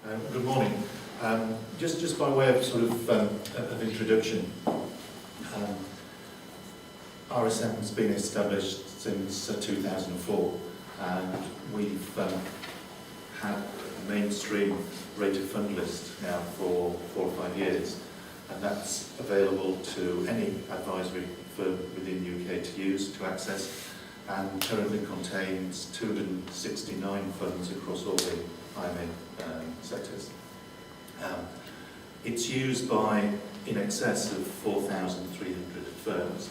Good morning. Just by way of sort of introduction, RSM has been established since 2004, and we've had a mainstream rated fund list now for 4 or 5 years, and that's available to any advisory firm within the UK to use, to access, and currently contains 269 funds across all the IMA sectors. It's used by in excess of 4,300 firms,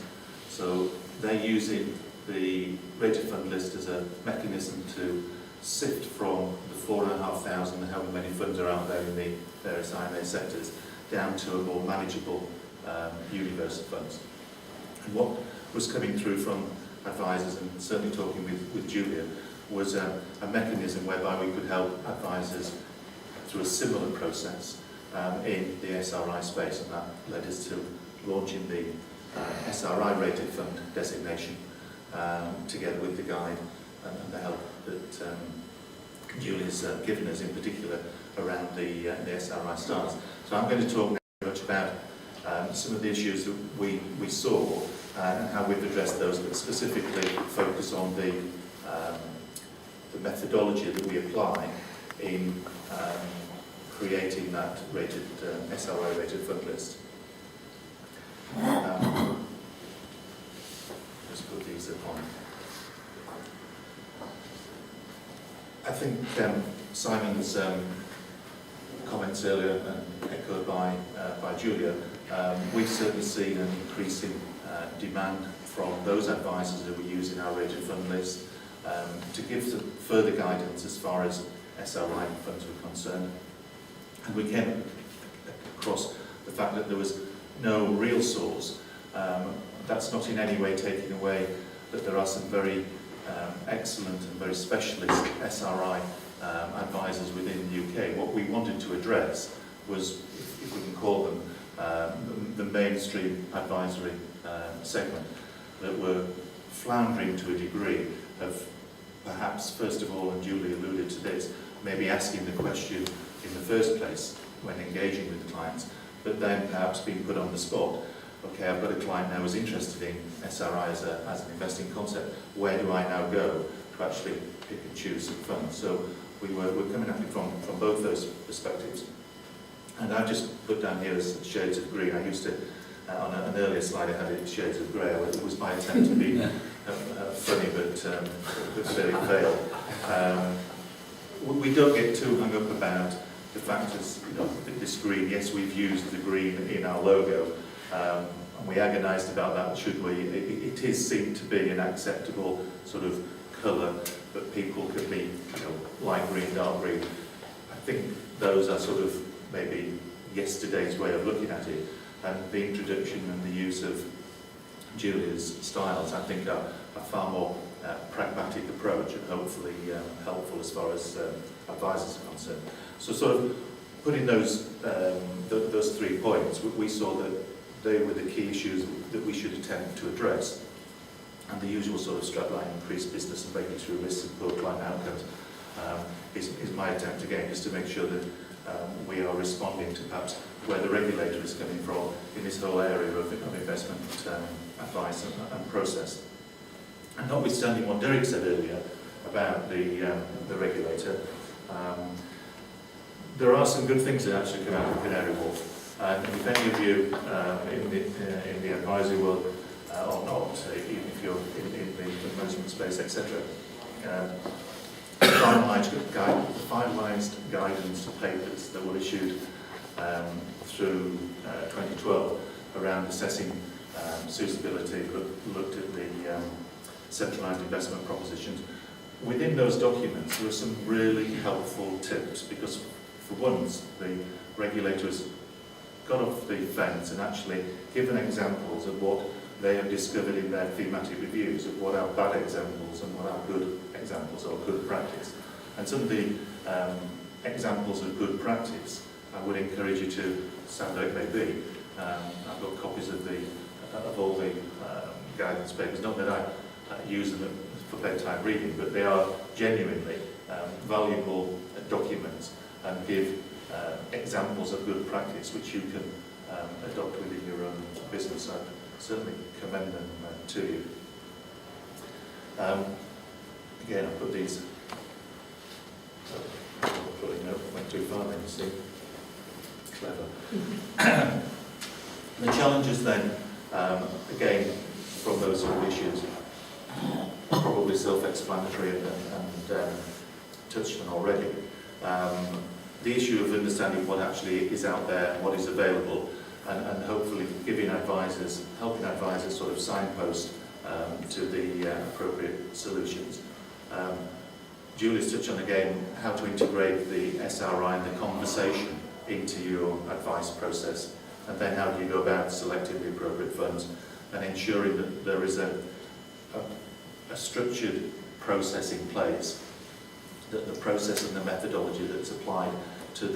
so they're using the rated fund list as a mechanism to sift from the 4,500, however many funds are out there in the various IMA sectors, down to a more manageable universe of funds. And what was coming through from advisors, and certainly talking with Julia, was a mechanism whereby we could help advisors through a similar process in the SRI space, and that led us to launching the SRI rated fund designation together with the guide and the help that Julia's given us in particular around the SRI stars. So I'm going to talk very much about some of the issues that we saw and how we've addressed those, but specifically focus on the methodology that we apply in creating that rated SRI rated fund list. Just put these upon. I think Simon's comments earlier, and echoed by Julia, we've certainly seen an increasing demand from those advisors who are using our rated fund list to give some further guidance as far as SRI funds were concerned. And we came across the fact that there was no real source. That's not in any way taking away that there are some very excellent and very specialist SRI advisors within the UK. What we wanted to address was, if we can call them, the mainstream advisory segment that were floundering to a degree of perhaps, first of all, and Julie alluded to this, maybe asking the question in the first place when engaging with the clients, but then perhaps being put on the spot. Okay, I've got a client now who's interested in SRI as an investing concept. Where do I now go to actually pick and choose some funds? So we're coming at it from both those perspectives. And I've just put down here as shades of green. I used to, on an earlier slide, I had it shades of grey. It was my attempt to be funny, but clearly failed. We don't get too hung up about the fact that this green, yes, we've used the green in our logo, and we agonised about that, should we? It is seen to be an acceptable sort of colour that people could be, light green, dark green. I think those are sort of maybe yesterday's way of looking at it, and the introduction and the use of Julia's styles, I think, are a far more pragmatic approach and hopefully helpful as far as advisors are concerned. So sort of putting those 3 points, we saw that they were the key issues that we should attempt to address, and the usual sort of strapline, increased business and making through risks and poor client outcomes is my attempt again, just to make sure that we are responding to perhaps where the regulator is coming from in this whole area of investment advice and process. And notwithstanding what Derek said earlier about the regulator, there are some good things that actually come out of Canary Wharf. And if any of you in the advisory world or not, even if you're in the management space, etc., finalised guidance papers that were issued through 2012 around assessing suitability, looked at the centralised investment propositions. Within those documents there were some really helpful tips, because for once the regulators got off the fence and actually given examples of what they have discovered in their thematic reviews, of what are bad examples and what are good examples or good practice. And some of the examples of good practice, I would encourage you to, sad though it may be, I've got copies of all the guidance papers, not that I use them for bedtime reading, but they are genuinely valuable documents and give examples of good practice which you can adopt within your own business. I certainly commend them to you. Again, I put these. Went too far then, you see. Clever. The challenges then, again, from those sort of issues, probably self-explanatory and touched on already. The issue of understanding what actually is out there and what is available, and hopefully helping advisors sort of signpost to the appropriate solutions. Julia's touched on again how to integrate the SRI and the conversation into your advice process, and then how do you go about selecting the appropriate funds and ensuring that there is a structured process in place, that the process and the methodology that's applied to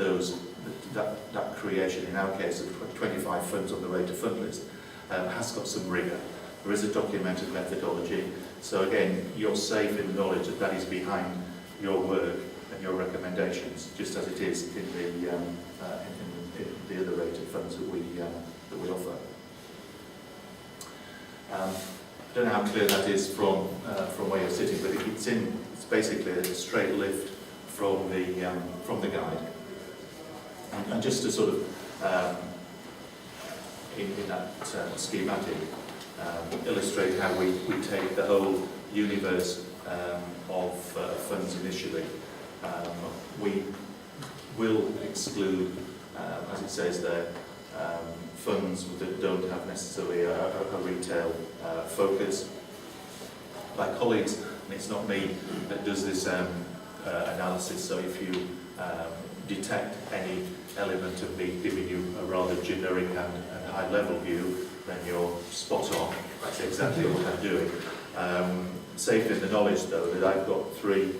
that creation, in our case of 25 funds on the Rayner fund list, has got some rigour. There is a documented methodology, so again, you're safe in the knowledge that that is behind your work and your recommendations, just as it is in the other rated funds that we offer. I don't know how clear that is from where you're sitting, but it's basically a straight lift from the guide. And just to sort of in that schematic illustrate how we take the whole universe of funds initially. We will exclude, as it says there, funds that don't have necessarily a retail focus. My colleagues, and it's not me that does this analysis, so if you detect any element of me giving you a rather generic and high-level view, then you're spot on. That's exactly what I'm doing. Safe in the knowledge, though, that I've got three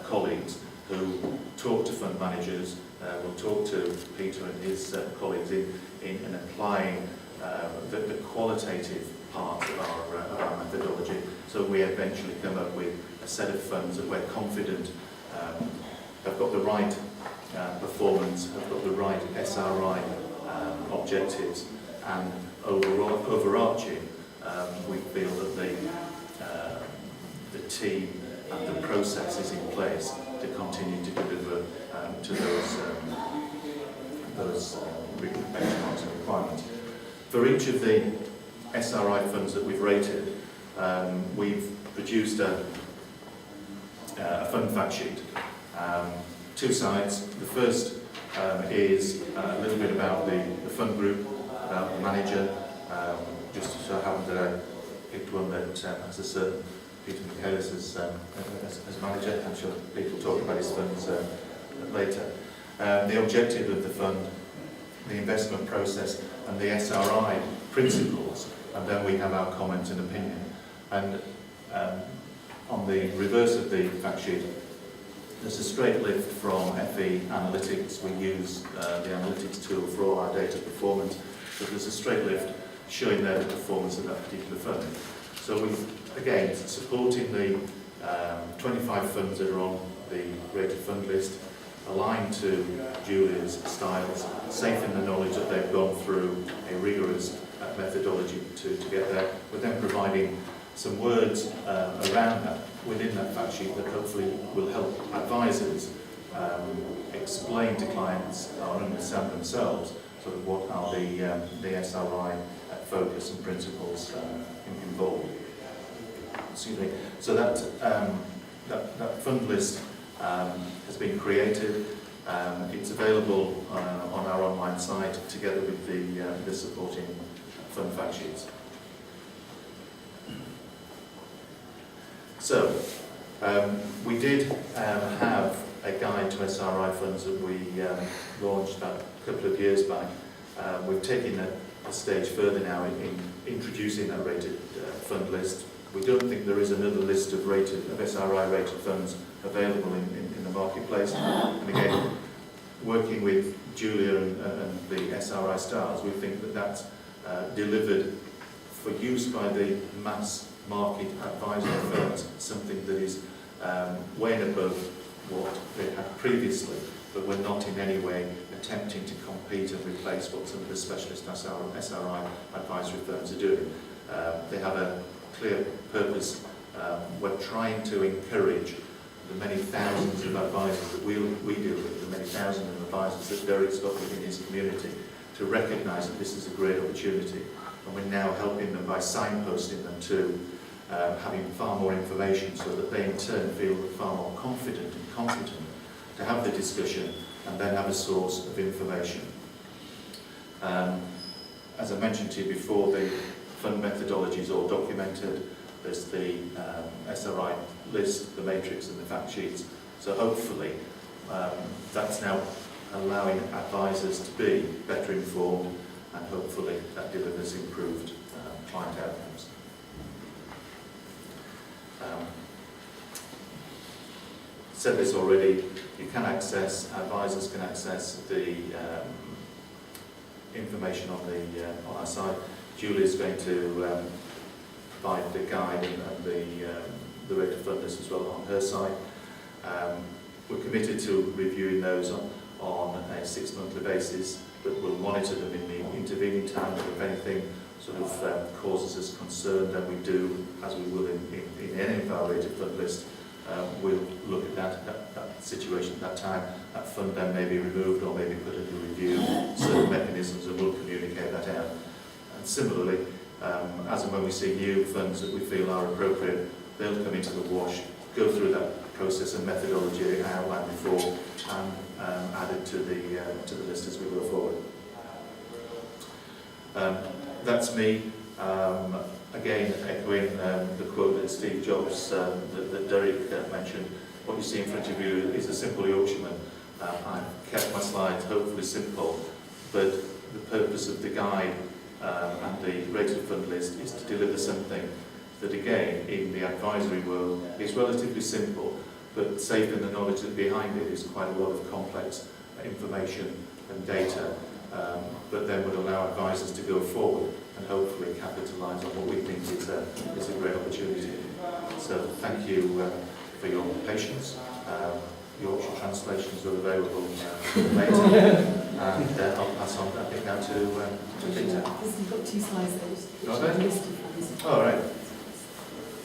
colleagues who talk to fund managers, will talk to Peter and his colleagues in applying the qualitative part of our methodology. So we eventually come up with a set of funds that we're confident have got the right performance, have got the right SRI objectives, and overarching, we feel that the team and the process is in place to continue to deliver to those benchmarks and requirements. For each of the SRI funds that we've rated, we've produced a fund fact sheet. Two sides. The first is a little bit about the fund group, about the manager. Just so happens that I picked one that has a certain Peter Michaelis as manager. I'm sure Peter will talk about his funds later. The objective of the fund, the investment process, and the SRI principles, and then we have our comment and opinion. And on the reverse of the fact sheet, there's a straight lift from FE Analytics. We use the analytics tool for all our data performance, but there's a straight lift showing there the performance of that particular fund. So we, again, supporting the 25 funds that are on the rated fund list, aligned to Julia's styles, safe in the knowledge that they've gone through a rigorous methodology to get there, but then providing some words around that, within that fact sheet, that hopefully will help advisors explain to clients or understand themselves sort of what are the SRI focus and principles involved. Excuse me. So that fund list has been created. It's available on our online site together with the supporting fund fact sheets. So we did have a guide to SRI funds that we launched a couple of years back. We've taken that a stage further now in introducing that rated fund list. We don't think there is another list of SRI rated funds available in the marketplace. And again, working with Julia and the SRI stars, we think that that's delivered for use by the mass market advisory firms, something that is way and above what they had previously, but we're not in any way attempting to compete and replace what some of the specialist SRI advisory firms are doing. They have a clear purpose. We're trying to encourage the many thousands of advisors that we deal with, the many thousands of advisors that Derek's got within his community, to recognise that this is a great opportunity. And we're now helping them by signposting them to having far more information, so that they in turn feel far more confident and competent to have the discussion and then have a source of information. As I mentioned to you before, the fund methodology is all documented. There's the SRI list, the matrix and the fact sheets. So hopefully that's now allowing advisors to be better informed, and hopefully that delivers improved client outcomes. Said this already, advisors can access the information on our site. Julie is going to provide the guide and the rate of funders as well on her site. We're committed to reviewing those on a 6-monthly basis, but we'll monitor them in the intervening time. If anything sort of causes us concern, then we do, as we will in any of our rated fund list, we'll look at that situation at that time. That fund then may be removed or maybe put under review, certain mechanisms, and we'll communicate that out. And similarly, as and when we see new funds that we feel are appropriate, they'll come into the wash, go through that process and methodology I outlined before, and added to the list as we go forward. That's me. Again, echoing the quote that Steve Jobs, that Derek mentioned. What you see in front of you is a simple Yorkshireman. I've kept my slides hopefully simple, but the purpose of the guide and the rated fund list is to deliver something that, again, in the advisory world is relatively simple, but safe in the knowledge that behind it is quite a lot of complex information and data, but then would allow advisors to go forward and hopefully capitalise on what we think is a great opportunity. So thank you for your patience. Yorkshire translations are available later, and I'll pass on, I think, now to Peter. You've got 2 slides there. Okay. All right.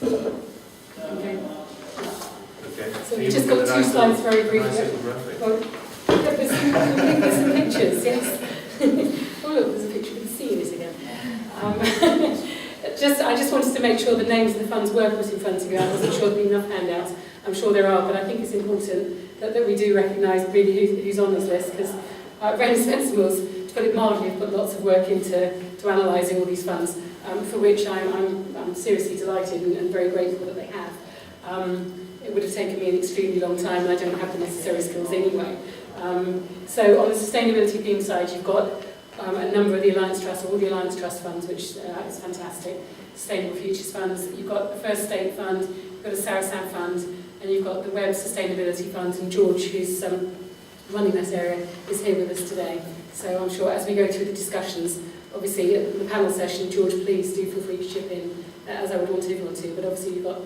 Okay. Okay. So we've just got 2 slides very briefly. Well, there's some pictures, yes. Oh look, there's a picture of the sea in it again. I just wanted to make sure the names of the funds were put in front of you. I wasn't sure there'd be enough handouts. I'm sure there are, but I think it's important that we do recognise really who's on this list, because Rayner to put it mildly, have put lots of work into analysing all these funds, for which I'm seriously delighted and very grateful that they have. It would have taken me an extremely long time, and I don't have the necessary skills anyway. So on the sustainability theme side, you've got a number of the Alliance Trust, all the Alliance Trust funds, which is fantastic. Sustainable Futures funds. You've got the First State Fund, you've got a Sarasam Fund, and you've got the Web Sustainability Fund. And George, who's running that area, is here with us today. So I'm sure as we go through the discussions, obviously at the panel session, George, please do feel free to chip in, as I would want everyone to. But obviously you've got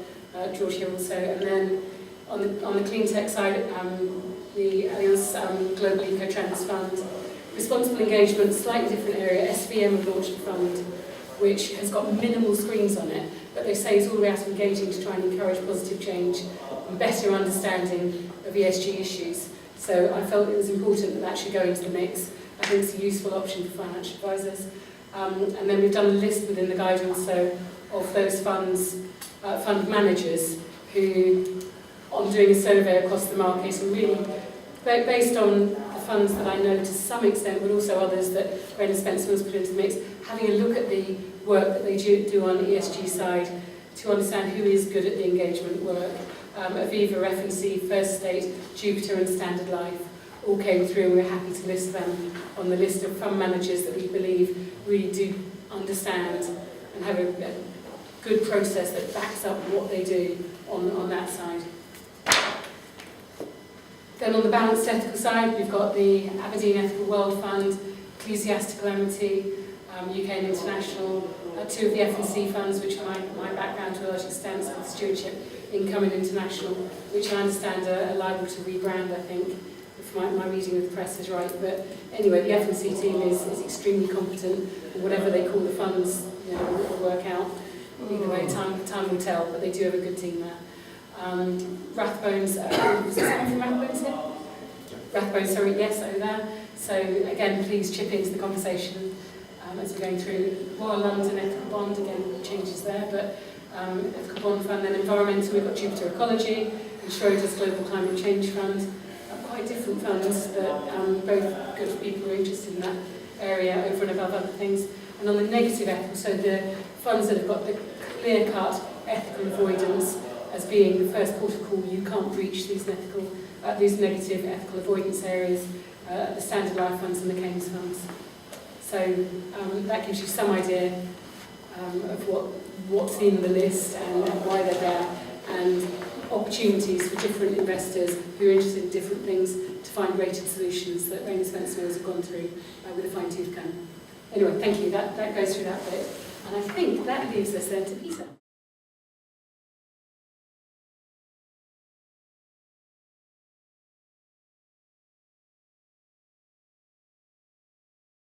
George here also, and then on the clean tech side, the Alliance Global Eco Trends Fund. Responsible engagement, slightly different area. SVM have launched a fund which has got minimal screens on it, but they say it's all about engaging to try and encourage positive change and better understanding of ESG issues. So I felt it was important that should go into the mix. I think it's a useful option for financial advisors. And then we've done a list within the guide also of those funds, fund managers who, on doing a survey across the market, and really based on the funds that I know to some extent, but also others that Rayner has put into the mix, having a look at the work that they do on the ESG side to understand who is good at the engagement work. Aviva, F&C, First State, Jupiter and Standard Life all came through, and we're happy to list them on the list of fund managers that we believe really do understand and have a good process that backs up what they do on that side. Then on the balanced ethical side, we've got the Aberdeen Ethical World Fund, Ecclesiastical Amity, UK and International, 2 of the F&C funds, which are my background to a large extent, with stewardship, Income and International, which I understand are liable to rebrand, I think, if my reading of the press is right. But anyway, the F&C team is extremely competent, and whatever they call the funds, you know, will work out. Either way, time will tell, but they do have a good team there. Rathbones, was there someone from Rathbones here? Rathbones, sorry, yes, over there. So again, please chip into the conversation as we're going through. Royal London Ethical Bond, again, changes there, but Ethical Bond Fund, then environmental, we've got Jupiter Ecology, and Schroders Global Climate Change Fund. Quite different funds, but both good for people who are interested in that area over and above other things. And on the negative ethical, so the funds that have got the clear-cut ethical avoidance as being the first port of call, you can't breach these negative ethical avoidance areas, the Standard Life funds and the Keynes funds. So that gives you some idea of what's in the list and why they're there, and opportunities for different investors who are interested in different things to find rated solutions that Rayner Mills have gone through with a fine-tooth comb. Anyway, thank you. That goes through that bit. And I think that leaves us then to Peter.